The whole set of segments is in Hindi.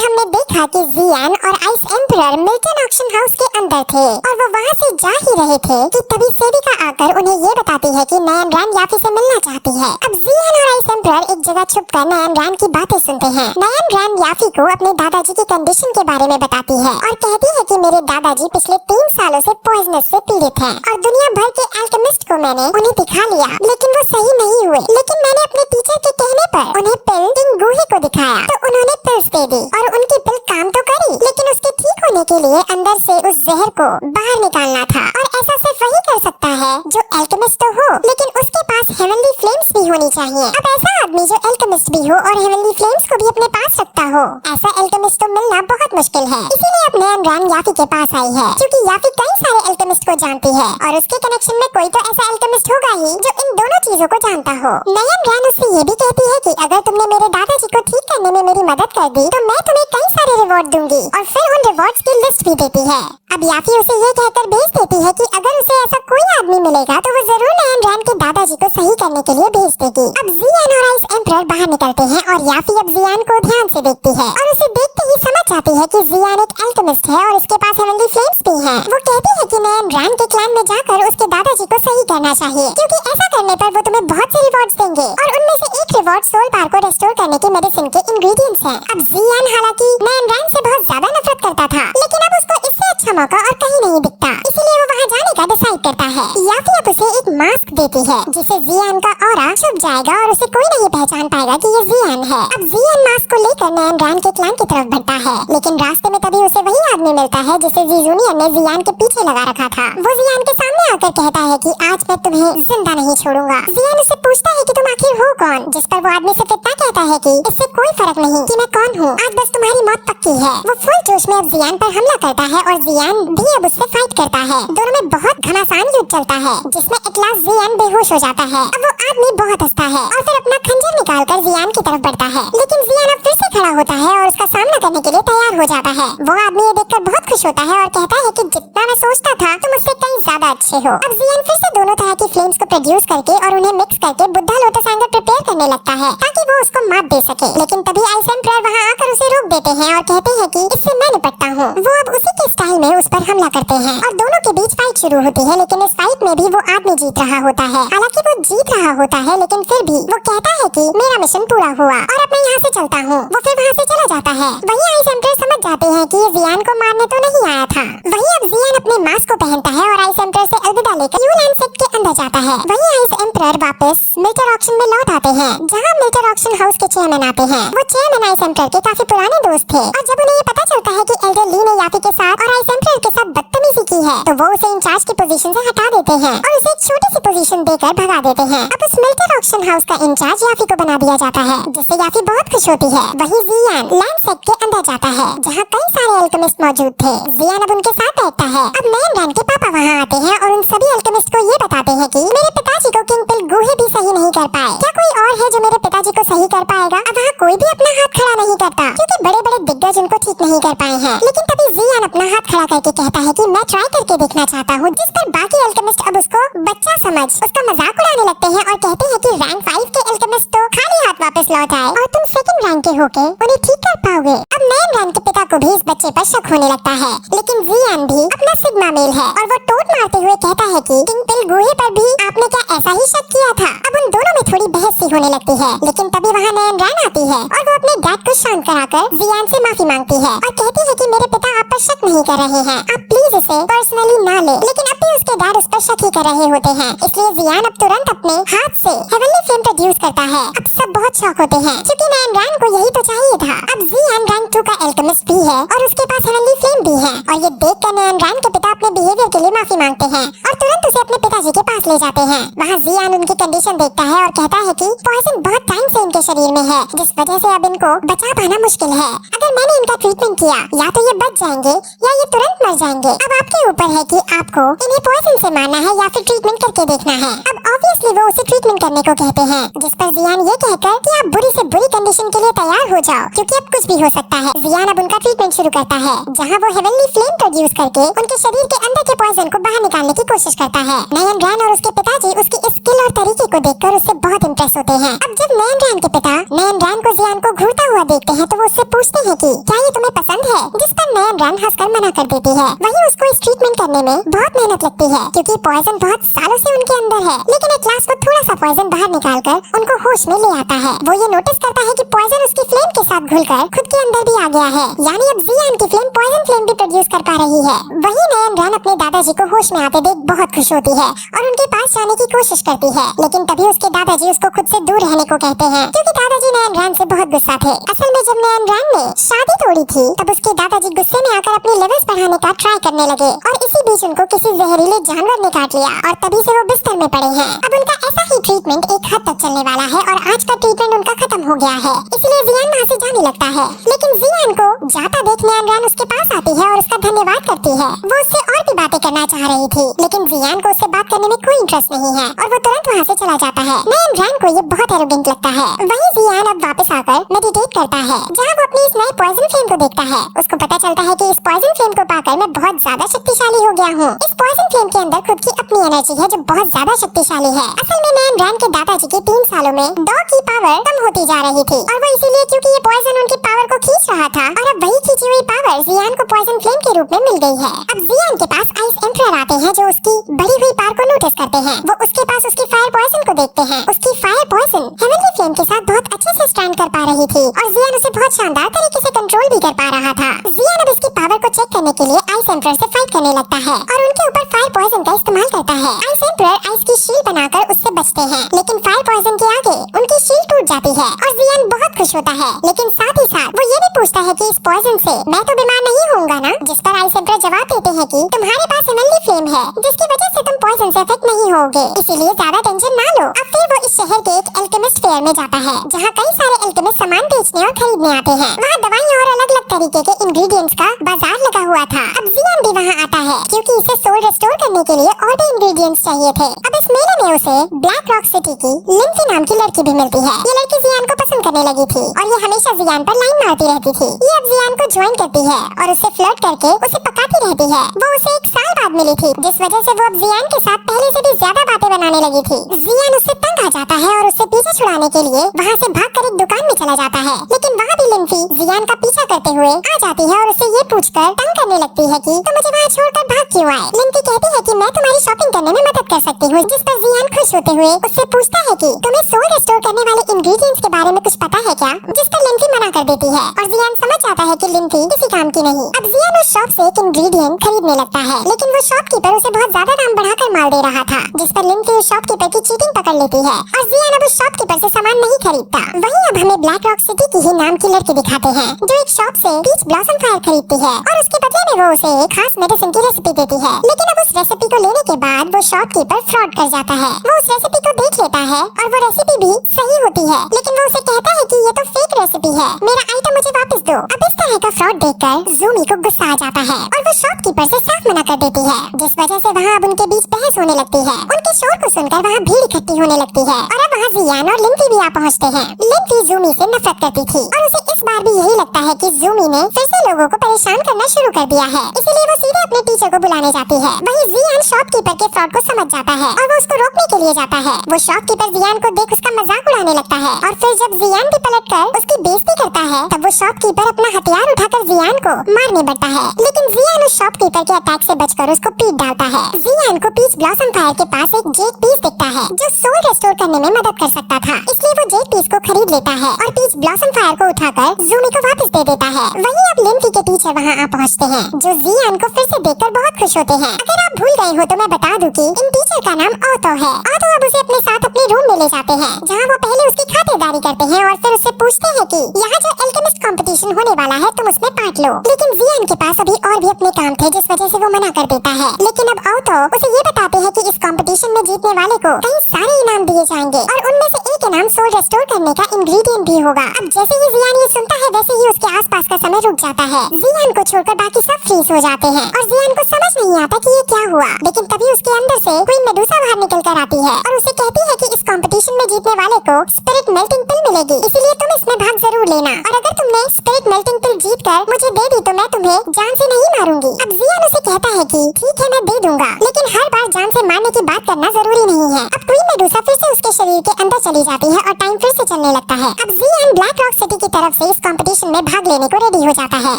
में हमने देखा कि जियान और ice emperor Milton auction house के अंदर थे और वो वहाँ से जा ही रहे थे कि तभी सेविका आकर उन्हें ये बताती है कि नयन रैन याफी से मिलना चाहती है। अब जियान और आइस एम्परर एक जगह छुपकर नयन रैन की बातें सुनते हैं। नयन रैन याफी को अपने दादाजी की कंडीशन के बारे में बताती है और कहती है कि मेरे दादाजी पिछले 3 सालों से पॉइजनस से पीड़ित हैं और दुनिया भर के एल्केमिस्ट को मैंने उन्हें दिखा लिया लेकिन वो सही नहीं हुए। लेकिन मैंने अपने टीचर के कहने पर उन्हें पिल किंग गुहे को दिखाया तो उन्होंने पिल्स दे दी और उनकी पिल काम तो करी लेकिन उसके ठीक होने के लिए अंदर से उस जहर को बाहर निकालना था और ऐसा सिर्फ वही कर सकता है जो एल्केमिस्ट तो हो लेकिन उसके पास हेवनली फ्लेम्स भी होनी चाहिए। अब ऐसा आदमी जो एल्केमिस्ट भी हो और हेवनली फ्लेम्स को भी अपने पास रखता हो ऐसा एल्केमिस्ट तो मिलना बहुत मुश्किल है। इसीलिए अब नयन रैन याफी के पास आई है क्योंकि याफी कई सारे एल्केमिस्ट को जानती है और उसके कनेक्शन में कोई तो ऐसा एल्केमिस्ट होगा ही जो इन दोनों चीजों को जानता हो। नयन रैन उससे ये भी कहती है कि अगर तुमने मेरे दादाजी को ठीक करने में मेरी मदद कर दी तो मैं तुम्हें कई सारे रिवॉर्ड दूंगी और फिर उन रिवॉर्ड्स की लिस्ट भी देती है। अब याफी उसे ये कहकर भेज देती है कि अगर उसे ऐसा कोई आदमी मिलेगा तो वो जरूर नयन रैन के दादाजी को सही करने के लिए भेज देगी। अब जियान और आइस एम्परर बाहर निकलते हैं और याफी अब जियान को ध्यान से देखती है और उसे देखते ही समझ जाती है कि जियान एक एल्केमिस्ट है और उसके पास हेवनली फ्लेम्स भी हैं। वो कहती है कि नयन रैन के क्लैन में जाकर उसके दादाजी को सही करना चाहिए क्योंकि ऐसा करने पर वो तुम्हें बहुत से रिवॉर्ड्स देंगे और उनमें से एक रिवॉर्ड सोल पावर को रिस्टोर करने की मेडिसिन के इंग्रेडिएंट्स हैं। अब जियान हालांकि नयन रैन से बहुत ज्यादा नफरत करता था लेकिन अब उसको इससे अच्छा मौका और कहीं नहीं दिखता इसलिए वो वहाँ जाने का डिसाइड करता है। याफी अब उसे एक मास्क देती है जिससे जियान का ऑरा छुप जाएगा और उसे कोई नहीं पहचान पाएगा कि ये जियान है। अब जियान मास्क को लेकर नयन रैन के क्लैन की तरफ बढ़ता है लेकिन रास्ते में तभी उसे वही आदमी मिलता है जिसे जीजूनियर ने जियान के पीछे लगा रखा था। वो जियान के सामने आकर कहता है कि आज मैं तुम्हें जिंदा नहीं छोड़ूंगा। जियान उससे पूछता है कि तुम आखिर हो कौन, जिस पर वो आदमी सिर्फ इतना कहता है कि इससे कोई फर्क नहीं कि मैं कौन हूँ, आज बस तुम्हारी मौत पक्की है। वो फुल जोश में अब जियान पर हमला करता है और जियान भी अब उससे फाइट करता है। दोनों में बहुत घमासान युद्ध चलता है जिसमें एट लास्ट जियान बेहोश हो जाता है। अब वो आदमी बहुत हंसता है और फिर अपना खंजर निकालकर जियान की तरफ बढ़ता है लेकिन जियान अब फिर से खड़ा होता है और उसका सामना करने के लिए तैयार हो जाता है। वो आदमी ये देखकर बहुत खुश होता है और कहता है कि जितना मैं सोचता था तुम उससे कहीं ज्यादा अच्छे हो। अब जियान फिर से दोनों तरह की फ्लेम्स को प्रोड्यूस करके और उन्हें मिक्स करके बुद्धा लोटस एंगर प्रिपेयर करने लगता है ताकि वो उसको मात दे सके लेकिन तभी आइस एम्परर वहाँ आकर उसे रोक देते हैं और कहते हैं कि इससे मैं निपटता हूँ। वो अब उसी के स्टाइल में उस पर हमला करते हैं और दोनों के बीच फाइट शुरू होती है लेकिन इस फाइट में भी वो आदमी जीत रहा होता है। हालांकि वो जीत रहा होता है लेकिन फिर भी वो कहता है कि मेरा मिशन पूरा हुआ और अब मैं यहाँ से चलता हूँ। वो फिर वहाँ से चला जाता है। वहीं आइस एम्परर समझ जाते हैं कि ये जियान को मारने तो नहीं आया था। वहीं अब जियान अपने मास्क को पहनता है और आइस एम्परर से अलविदा लेकर यूलैंड सेक्ट के अंदर जाता है। वहीं आइस एम्परर वापस मिल्टर ऑक्शन में लौट आते हैं जहाँ मिल्टर ऑक्शन हाउस के चेयरमैन आते हैं। वो चेयरमैन आइस एम्परर के काफी पुराने दोस्त थे और जब उन्हें ये पता चलता है कि एल्डर ली ने याफी के साथ और आइस एम्परर के साथ बदतमीजी की है तो वो उसे इंचार्ज की पोजीशन से हटा देते हैं और उसे एक छोटी सी पोजीशन देकर भगा देते हैं। अब उस मिल्टर ऑक्शन हाउस का इंचार्ज याफी को बना दिया जाता है जिससे याफी बहुत खुश होती है। वहीं जियान लैंड सेक्ट के अंदर जाता है जहाँ कई सारे अल्केमिस्ट मौजूद थे। जियान अब उनके साथ बैठता है। अब नयन रैन के पापा वहाँ आते हैं और उन सभी अल्केमिस्ट को ये बताते हैं कि मेरे पिताजी को किंग पिल गुहे भी सही नहीं कर पाए, क्या कोई और है जो मेरे पिताजी को सही कर पाएगा। अब वहाँ कोई भी अपना हाथ खड़ा नहीं करता क्योंकि बड़े बड़े दिग्गज उनको ठीक नहीं कर पाए हैं। लेकिन तभी जियान अपना हाथ खड़ा करके कहता है कि मैं ट्राई करके देखना चाहता हूँ, जिस पर बाकी अल्केमिस्ट अब उसको बच्चा समझ उसका मजाक उड़ाने लगते हैं और कहते हैं कि रैंक 5 के अल्केमिस्ट तो खाली हाथ वापस लौट आए और तुम सेकंड रैंक के होके उन्हें ठीक कर पाओगे। अब नयन रैन के पिता को भी इस बच्चे पर शक होने लगता है लेकिन जियान भी अपना सिग्मा मेल है और वो टोट मारते हुए कहता है कि किंग पिल गुहे पर भी आपने क्या ऐसा ही शक किया था। अब उन दोनों में थोड़ी बहस सी होने लगती है लेकिन तभी वहाँ नयन रैन आती है और वो अपने डैड को शांत कराकर जियान से माफी मांगती है और कहती है कि मेरे पिता आप पर शक नहीं कर रहे हैं, आप प्लीज इसे पर्सनली ना ले। लेकिन अब भी उसके डैड उस पर शक ही कर रहे होते हैं इसलिए जियान अब तुरंत अपने हाथ से हेवनली फ्लेम प्रोड्यूस करता है। अब सब बहुत शॉक होते हैं क्योंकि नयन रैन को यही तो चाहिए था। अब जियान रैंक 2 का अल्केमिस्ट भी है और उसके पास हेवनली फ्लेम भी है और ये देखकर नयन रैन के पिता अपने बिहेवियर के लिए माफी मांगते हैं और तुरंत उसे अपने पिताजी के पास ले जाते हैं। वहाँ जियान उनकी कंडीशन देखता है और कहता है कि पॉइजन बहुत टाइम से इनके शरीर में है जिस वजह से अब इनको बचा पाना मुश्किल है। अगर मैंने इनका ट्रीटमेंट किया या तो ये बच जाएंगे या ये तुरंत मर जाएंगे। अब आपके ऊपर है कि आपको इन्हें पॉइजन से मारना है या फिर ट्रीटमेंट करके देखना है। अब ऑब्वियसली वो उसे ट्रीटमेंट करने को कहते हैं जिस पर जियान ये कहकर कि आप बुरी से बुरी कंडीशन के लिए तैयार हो जाओ क्योंकि अब कुछ भी हो सकता है। जियान अब उनका ट्रीटमेंट शुरू करता है जहाँ वो हेवनली फ्लेम प्रोड्यूस करके उनके शरीर के अंदर के पॉइजन को बाहर निकालने की कोशिश करता है। नयन रैन और उसके पिताजी उसकी स्किल और तरीके को देखकर उससे बहुत इम्प्रेस होते हैं। अब जब नयन रैन के पिता नयन रैन को जियान को घूरता हुआ देखते हैं तो वो उससे पूछते हैं कि क्या ये तुम्हें पसंद है? जिस पर नयन रन हंसकर मना कर देती है। वहीं उसको इस ट्रीटमेंट करने में बहुत मेहनत लगती है क्योंकि पॉइजन बहुत सालों से उनके अंदर है। लेकिन एक लास्ट को थोड़ा सा पॉइजन बाहर निकालकर उनको होश में ले आता है। वो ये नोटिस करता है कि पॉइजन उसकी फ्लेम के साथ घुलकर खुद के अंदर भी आ गया है, यानी अब जियान की फ्लेम पॉइजन फ्लेम भी प्रोड्यूस कर पा रही है। वहीं नयन रन अपने दादाजी को होश में आते देख बहुत खुश होती है और उनके पास जाने की कोशिश करती है, लेकिन तभी उसके दादाजी उसको खुद से दूर रहने को कहते हैं क्योंकि दादाजी नयन रन से बहुत गुस्सा थे। असल में जब नयन रन ने शादी तोड़ी थी तब उसके दादाजी गुस्से में आकर अपने लेवल्स बढ़ाने का ट्राई करने लगे और इसी बीच उनको किसी जहरीले जानवर ने काट लिया और तभी से वो बिस्तर में पड़े हैं। अब उनका ऐसा ही ट्रीटमेंट एक हद तक चलने वाला है और आज का ट्रीटमेंट उनका खत्म हो गया है, इसलिए जियान वहाँ से जाने लगता है। लेकिन जियान को जाता देख नयन रन उसके पास आती है और उसका धन्यवाद करती है। वो उससे और भी बातें करना चाह रही थी, लेकिन जियान को उससे बात करने में कोई इंटरेस्ट नहीं है और वो तुरंत वहाँ से चला जाता है। नयन रन को ये बहुत एरोगेंट लगता है। वहीं जियान अब वापस आकर मेडिटेट करता है, जहाँ वो अपनी इस नए पॉइजन फ्लेम को देखता है। उसको पता चलता है कि इस पॉइजन फ्लेम को पाकर मैं बहुत ज्यादा शक्तिशाली हो गया हूँ। इस पॉइजन फ्लेम के अंदर खुद की अपनी एनर्जी है जो बहुत ज्यादा शक्तिशाली है। असल में नयन रन के दादाजी के 3 सालों में डॉग की पावर कम होती जा रही थी और वो इसीलिए क्योंकि ये पॉइजन उनकी पावर को खींच रहा था और अब वही खींची हुई पावर जियान को पॉइजन फ्लेम के रूप में मिल गई है। अब जियान के पास आइस एम्परर आते हैं जो उसकी बढ़ी हुई पावर को नोटिस करते हैं। वो उसके पास उसकी फायर पॉइजन को देखते हैं। उसकी फायर पॉइजन हेवनली फ्लेम के साथ बहुत अच्छे से स्टैंड कर पा रही थी और जियान उसे बहुत शानदार तरीके से कंट्रोल भी कर पा रहा था। जियान अब इसकी पावर को चेक करने के लिए आइस एम्परर से फाइट करने लगता है और उनके ऊपर फायर पॉइजन का इस्तेमाल करता है। आइस एम्परर आइस की शील्ड बनाकर उससे बचते हैं, लेकिन फायर पॉइजन के आगे उनकी शील्ड टूट जाती है और जियान बहुत खुश होता है। लेकिन साथ ही साथ वो ये भी पूछता है कि इस पॉइजन से मैं तो बीमार नहीं होऊंगा ना? जिस पर आइस एम्परर जवाब देते हैं कि तुम्हारे पास हेवनली फ्लेम है जिसकी वजह से तुम पॉइजन से अफेक्ट नहीं होगे, इसीलिए ज्यादा टेंशन ना लो। अब फिर वो इस शहर के एक एल्केमिस्ट फेयर में जाता है जहाँ कई सारे एल्केमिस्ट सामान बेचने और खरीदने आते हैं। वहाँ दवाइयाँ और अलग अलग तरीके के इंग्रेडिएंट्स का बाजार लगा हुआ था। अब जियान भी वहाँ आता है क्योंकि इसे सोल रिस्टोर करने के लिए और भी इंग्रेडिएंट्स चाहिए थे। अब इस मेले में उसे ब्लैक रॉक सिटी की लिम्फी नाम की लड़की भी मिलती है। ये लड़की जियान को पसंद करने लगी थी और ये हमेशा जियान पर लाइन मारती रहती थी। ये अब जियान को ज्वाइन करती है और उससे फ्लर्ट करके उसे पकाती रहती है। वो उसे 1 साल बाद मिली थी, जिस वजह से वो अब जियान के साथ पहले से भी ज्यादा बातें बनाने लगी थी। जियान उससे तंग आ जाता है और उससे पीछे छुड़ाने के लिए वहाँ से भागकर एक दुकान में चला जाता है, लेकिन वहाँ भी लिम्फी जियान का पीछा करते हुए आ जाती है और उससे ये पूछकर तंग करने लगती है कि तुम मुझे वहाँ छोड़कर भाग क्यों आए। लिम्फी कहती है कि मैं तुम्हारी शॉपिंग करने में मदद कर सकती हूँ, जिस पर जियान खुश होते हुए उससे पूछता है कि तुम्हें सोल रिस्टोर करने वाले इंग्रेडिएंट्स के बारे में कुछ पता है क्या? जिस पर लिम्फी मना कर देती है और जियान समझ जाता है कि लिम्फी किसी काम की नहीं। अब जियान उस शॉप से एक इंग्रेडिएंट खरीदने लगता है, लेकिन वो शॉपकीपर उसे बहुत ज्यादा दाम बढ़ाकर माल दे रहा था, जिस पर लिम्फी उस शॉपकीपर की चीटिंग पकड़ लेती है और जियान अब उस शॉपकीपर से सामान नहीं खरीदता। वहीं अब हमें ब्लैक रॉक सिटी की ही नाम की लड़की दिखाते हैं जो एक शॉप से पीच ब्लॉसम फायर खरीदती है और उसके बदले में वो उसे एक खास मेडिसिन की रेसिपी देती है। लेकिन अब उस रेसिपी को लेने के बाद वो शॉपकीपर फ्रॉड कर जाता है। वो उस रेसिपी को देख लेता है और वो रेसिपी भी सही होती है, लेकिन वो उसे कहता है कि ये तो फेक रेसिपी है, मेरा आइटम मुझे वापस दो। अब इस तरह का फ्रॉड देखकर ज़ूमी को गुस्सा आ जाता है और वो शॉपकीपर से साफ मना कर देती है, जिस वजह से वहाँ अब उनके बीच बहस होने लगती है। उनके शोर को सुनकर वहाँ भीड़ इकट्ठी होने लगती है और अब वहाँ जियान और लिम्फी भी आ पहुँचते हैं। लिम्फी ज़ूमी से नफरत करती थी और उसे इस बार भी यही लगता है कि ज़ूमी ने फिर से लोगों को परेशान करना शुरू कर दिया है, इसीलिए वो सीधे अपने टीचर को बुलाने जाती है। वहीं जियान शॉपकीपर के फ्रॉड को समझ जाता है और वो उसको रोकने के लिए जाता है। वो शॉपकीपर जियान को देख उसका मजाक उड़ाने लगता है और फिर जब जियान भी पलटकर उसकी बेइज्जती करता है तब वो शॉपकीपर अपना हथियार उठाकर जियान को मारने बढ़ता है, लेकिन जियान उस शॉपकीपर के अटैक से बचकर उसको पीट डालता है। जियान को पीच ब्लॉसम फायर के पास एक जेट पीस दिखता है जो सोल रिस्टोर करने में मदद कर सकता था, इसलिए वो जेट पीस को खरीद लेता है और पीच ब्लॉसम फायर को उठाकर ज़ूमी को वापस दे देता है। वहीं अब लिम्फी के टीचर वहाँ आ पहुँचते हैं जो जियान को फिर से देखकर बहुत खुश होते हैं। अगर आप भूल गए हो तो मैं बता दूं कि इन टीचर का नाम ऑटो है। ऑटो अब उसे अपने साथ अपने रूम में ले जाते हैं जहाँ वो पहले उसकी खातिरदारी करते हैं और फिर उससे पूछते हैं कि यहाँ जो एल्केमिस्ट कंपटीशन होने वाला है तुम उसमें पार्ट लो, लेकिन जियान के पास अभी और भी अपने काम थे जिस वजह से वो मना कर देता है। लेकिन अब ऑटो उसे ये बताते हैं कि इस कंपटीशन में जीतने वाले को कई सारे इनाम दिए जाएंगे और उनमें से एक इनाम सोल रिस्टोर करने का इंग्रेडिएंट भी होगा। अब जैसे ही जियान ये सुनता है वैसे ही उसके आसपास का समय रुक जाता है। जियान को छोड़कर बाकी सब फ्रीज हो जाते हैं और जियान को समझ नहीं आता कि ये क्या हुआ, लेकिन तभी उसके अंदर से क्वीन मेडुसा बाहर निकल कर आती है और उसे कहती है कि इस कंपटीशन कंपटीशन में जीतने वाले को स्पिरिट मेल्टिंग पिल मिलेगी, इसीलिए तुम इसमें भाग जरूर लेना। और अगर तुमने स्पिरिट मेल्टिंग पिल जीत कर मुझे दे दी तो मैं तुम्हें जान से नहीं मारूंगी। अब जियान उसे कहता है कि ठीक है मैं दे दूंगा, लेकिन हर बार जान से मारने की बात करना जरूरी नहीं है। अब क्वीन मेडुसा फिर से उसके शरीर के अंदर चली जाती है और टाइम फिर से चलने लगता है। अब जियान ब्लैक रॉक सिटी की तरफ से इस कंपटीशन में भाग लेने को रेडी हो जाता है,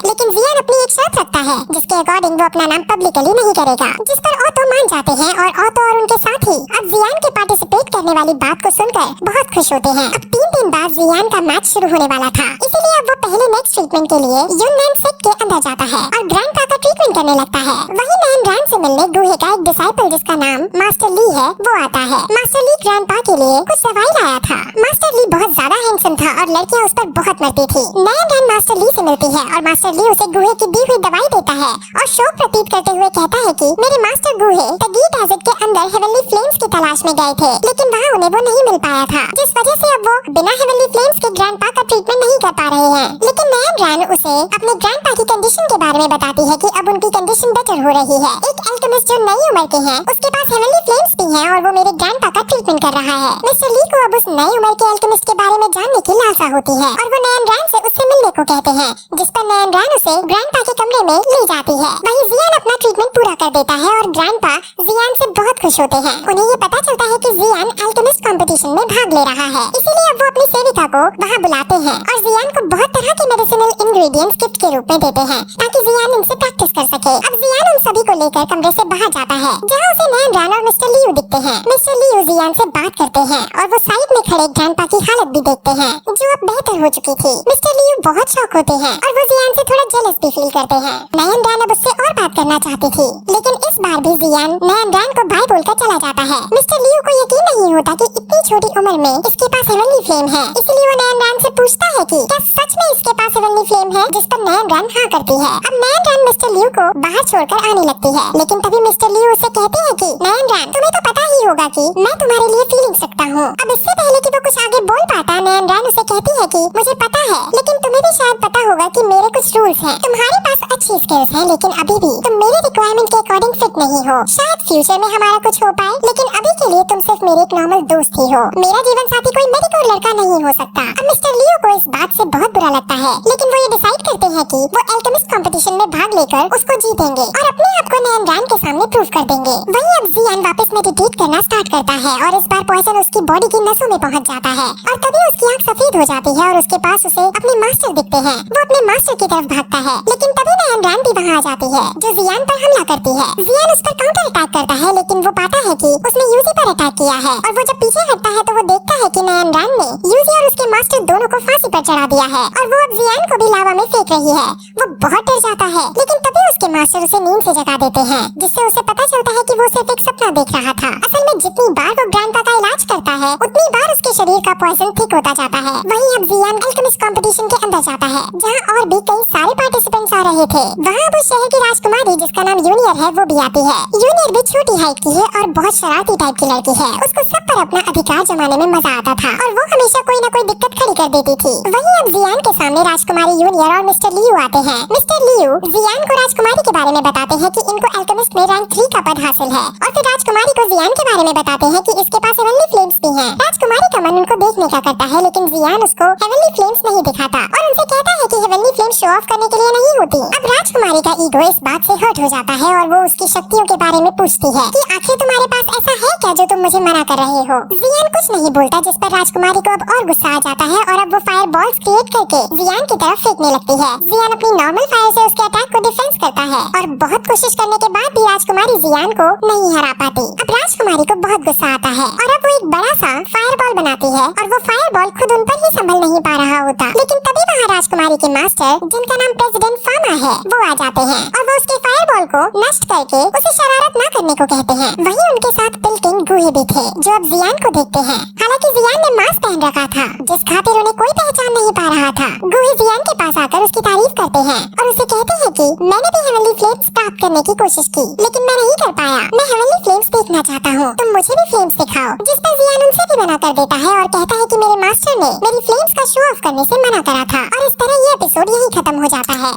लेकिन जियान अपनी एक शर्त रखता है जिसके अकॉर्डिंग वो अपना नाम पब्लिकली नहीं करेगा, जिस पर ऑटो मान जाते हैं और ऑटो और उनके साथी अब जियान के पार्टिसिपेट करने वाली बात को सुनकर बहुत खुश होते हैं। अब 3 दिन बाद जियान का मैच शुरू होने वाला था, इसीलिए अब वो पहले नेक्स्ट ट्रीटमेंट के लिए यूनैन सेट के अंदर जाता है और ग्रैंडपा का ट्रीटमेंट करने लगता है। वहीं नैन रैन से मिलने गुहे का एक डिसाइपल जिसका नाम मास्टर ली है वो आता है। मास्टर ली ग्रैंडपा के लिए कुछ दवाई लाया था। मास्टर ली बहुत ज्यादा हैंडसम था और लड़कियां उस पर बहुत मरती थी। नैन रैन मास्टर ली से मिलती है और मास्टर ली उसे गुहे की दी हुई दवाई देता है और शौक प्रतीत करते हुए कहता है कि मेरे मास्टर गुहे द गीट एसिड के अंदर हेवनली फ्लेम्स की तलाश में गए थे, लेकिन वहाँ उन्हें वो नहीं मिल पाया था, जिस वजह से अब वो बिना हेवनली फ्लेम्स के ग्रैंडपा का ट्रीटमेंट नहीं कर पा रहे हैं। लेकिन नैन रैन उसे अपने ग्रैंडपा की कंडीशन के बारे में बताती है कि अब उनकी कंडीशन बेटर हो रही है। एक अल्केमिस्ट जो नई उम्र के हैं उसके पास हेवनली फ्लेम्स भी हैं और वो मेरे ग्रैंडपा का ट्रीटमेंट कर रहा है। मिस्टर ली को अब उस नई उम्र के अल्केमिस्ट के बारे में जानने की लालसा होती है और वो नैन रैन से उससे मिलने को कहते हैं, जिस पर नैन रैन उसे ग्रैंडपा के कमरे में ले जाती है। वहीं जियान अपना ट्रीटमेंट पूरा कर देता है और ग्रैंडपा जियान से बहुत खुश होते हैं। उन्हें ये पता चलता है कि जियान अल्केमिस्ट कंपटीशन में भाग ले रहा है, इसीलिए अब वो अपनी सेविका को वहाँ बुलाते हैं और जियान को बहुत तरह के मेडिसिनल इंग्रेडिएंट्स गिफ्ट के रूप में देते हैं ताकि जियान इनसे प्रैक्टिस कर सके। अब जियान उन सभी को लेकर कमरे से बाहर जाता है जहाँ उसे नैन रैन और मिस्टर लियू दिखते हैं। मिस्टर लियू जियान से बात करते हैं और वो साइड में खड़े ग्रैंडपा की हालत भी देखते हैं जो अब बेहतर हो चुकी थी। मिस्टर लियू बहुत शॉक होते हैं और वो जियान से थोड़ा जेलस भी फील करते हैं। नैन रैन अब उससे और बात करना चाहती थी, लेकिन इस बार भी जियान नैन रैन को बाय बोलकर चला जाता है। मिस्टर लियू को यकीन नहीं होता कि इतनी छोटी उम्र में इसके पास हेवनली फ्लेम है, इसलिए वो नैन रैन से पूछता है कि क्या सच में इसके पास हेवनली फ्लेम है, जिस पर नैन रैन हाँ करती है। अब नैन रैन मिस्टर लियू को बाहर छोड़कर आने लगती है, लेकिन तभी मिस्टर लियू उसे कहते हैं कि नैन रैन तुम्हें तो पता ही होगा कि मैं तुम्हारे लिए फीलिंग्स रखता हूँ। अब इससे पहले कि वो कुछ आगे बोल पाता नैन रैन उसे कहती है कि मुझे पता है, लेकिन तुम्हें भी शायद पता होगा कि मेरे कुछ रूल्स हैं। तुम्हारे पास अच्छी स्किल्स हैं, लेकिन अभी भी तुम मेरे रिक्वायरमेंट के अकॉर्डिंग फिट नहीं हो। शायद फ्यूचर में हमारा कुछ हो पाए, लेकिन अभी के लिए तुम सिर्फ मेरी एक नॉर्मल दोस्त ही हो। मेरा जीवन साथी कोई मेडिकोर लड़का नहीं हो सकता। अब मिस्टर लियो को इस बात से बहुत बुरा लगता है, लेकिन वो ये डिसाइड करते हैं कि वो अल्केमिस्ट कंपटीशन में भाग लेकर उसको जीतेंगे और अपने आप को नैन रैन के सामने प्रूव कर देंगे। वहीं अब जियान वापस मेडिटेट करना स्टार्ट करता है और इस बार पॉइजन उसकी बॉडी की नसों में पहुंच जाता है और तभी उसकी आंख सफेद हो जाती है और उसके पास उसे अपने मास्टर दिखते हैं। वो अपने मास्टर की तरफ भागता है, लेकिन तभी नैन रैन भी वहाँ आ जाती है जो जियान पर हमला करती है। जियान उस पर काउंटर अटैक करता है, लेकिन वो पाता है कि उसने यूजी पर अटैक किया है और वो जब पीछे हटता है तो वो देखता है कि नैन रैन ने यूजी और उसके मास्टर दोनों को फांसी पर चढ़ा दिया है और वो अब जियान को भी लावा में फेंक रही है। वो बहुत डर जाता है, लेकिन तभी उसके मास्टर उसे नींद से जगा देते हैं, जिससे उसे पता चलता है कि वो सिर्फ एक सपना देख रहा था। असल में जितनी बार वो ग्रैंडपा का इलाज करता है उतनी बार उसके शरीर का पॉइजन ठीक होता जाता है। वहीं अब जियान अल्केमिस्ट कंपटीशन के अंदर जाता है जहाँ और भी कई सारे पार्टिसिपेंट्स आ रहे थे। वहाँ अब उस शहर की राजकुमारी जिसका नाम यूनियर है वो भी आती है। यूनियर भी छोटी हाइट की है और बहुत शरारती टाइप की लड़की है। उसको सब पर अपना अधिकार जमाने में मजा आता था और वो हमेशा कोई न कोई दिक्कत खड़ी कर देती थी। वहीं अब जियान के सामने राजकुमारी यूनियर और मिस्टर लियू आते हैं। मिस्टर लियू जियान को राजकुमारी के बारे में बताते हैं कि इनको अल्केमिस्ट में रैंक 3 का पद हासिल है और फिर राजकुमारी को जियान के बारे में बताते हैं कि इसके पास हेवनली फ्लेम्स भी हैं। राजकुमारी का मन उनको देखने का करता है, लेकिन जियान उसको हेवनली फ्लेम्स नहीं दिखाता और उनसे कहता है कि हेवनली फ्लेम्स शो ऑफ करने के लिए नहीं होती। अब राजकुमारी का ईगो इस बात से हर्ट हो जाता है और वो उसकी शक्तियों के बारे में पूछती है कि आखिर तुम्हारे पास ऐसा है क्या जो तुम मुझे मना कर रहे हो। जियान कुछ नहीं बोलता, जिस पर राजकुमारी को अब और गुस्सा आ जाता है और अब वो फायर बॉल्स क्रिएट करके जियान की तरफ फेंकने लगती है। जियान अपनी नॉर्मल फायर से उसके अटैक को डिफेंस करता है और बहुत कोशिश करने के बाद भी राजकुमारी जियान को नहीं हरा पाती। अब राजकुमारी को बहुत गुस्सा आता है और अब वो एक बड़ा सा फायर बॉल बनाती है और वो फायर बॉल खुद उन पर ही संभल नहीं पा रहा होता। लेकिन तभी वहाँ राजकुमारी के मास्टर जिनका नाम प्रेसिडेंट फामा है वो आ जाते हैं और वो उसके फायर बॉल को नष्ट करके उसे शरारत न करने को कहते हैं। वहीं उनके साथ पिल्किंग गुहे भी थे जो अब जियान को देखते हैं। हालांकि जियान ने मास्क पहन रखा था जिस खातिर उन्हें कोई पहचान नहीं पा रहा था। गुहे जियान के पास आकर उसकी तारीफ करते हैं और उसे कहते हैं कि मैंने भी हेवनली फ्लेम्स प्राप्त करने की कोशिश की, लेकिन मैं नहीं कर पाया। मैं हेवनली फ्लेम्स देखना चाहता हूँ, तुम मुझे भी फ्लेम्स दिखाओ। जिस पर जियान उनसे भी मना कर देता है और कहता है कि मेरे मास्टर ने मेरी फ्लेम्स का शो ऑफ करने से मना करा था और इस तरह ये एपिसोड यहीं खत्म हो जाता है।